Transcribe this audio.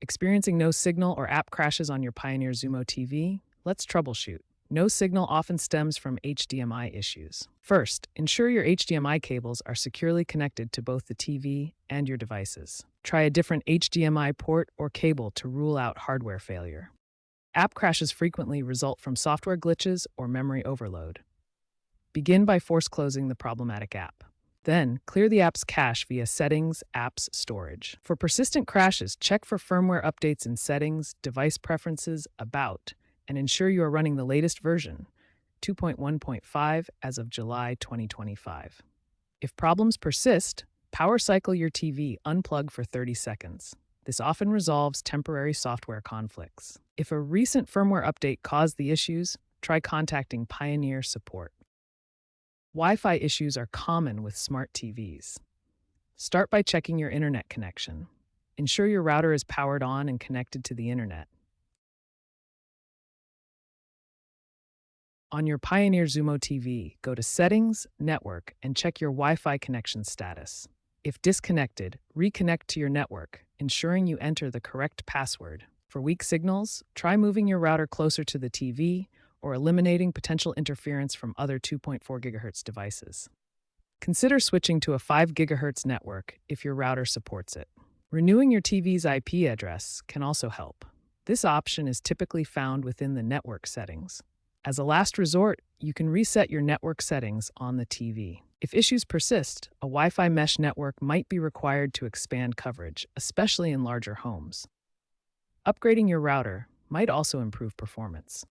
Experiencing no signal or app crashes on your Pioneer Xumo TV? Let's troubleshoot. No signal often stems from HDMI issues. First, ensure your HDMI cables are securely connected to both the TV and your devices. Try a different HDMI port or cable to rule out hardware failure. App crashes frequently result from software glitches or memory overload. Begin by force closing the problematic app. Then, clear the app's cache via Settings, Apps, Storage. For persistent crashes, check for firmware updates in Settings, Device Preferences, About, and ensure you are running the latest version, 2.1.5 as of July 2025. If problems persist, power cycle your TV, unplug for 30 seconds. This often resolves temporary software conflicts. If a recent firmware update caused the issues, try contacting Pioneer support. Wi-Fi issues are common with smart TVs. Start by checking your internet connection. Ensure your router is powered on and connected to the internet. On your Pioneer Xumo TV, go to Settings, Network, and check your Wi-Fi connection status. If disconnected, reconnect to your network, ensuring you enter the correct password. For weak signals, try moving your router closer to the TV or eliminating potential interference from other 2.4 GHz devices. Consider switching to a 5 GHz network if your router supports it. Renewing your TV's IP address can also help. This option is typically found within the network settings. As a last resort, you can reset your network settings on the TV. If issues persist, a Wi-Fi mesh network might be required to expand coverage, especially in larger homes. Upgrading your router might also improve performance.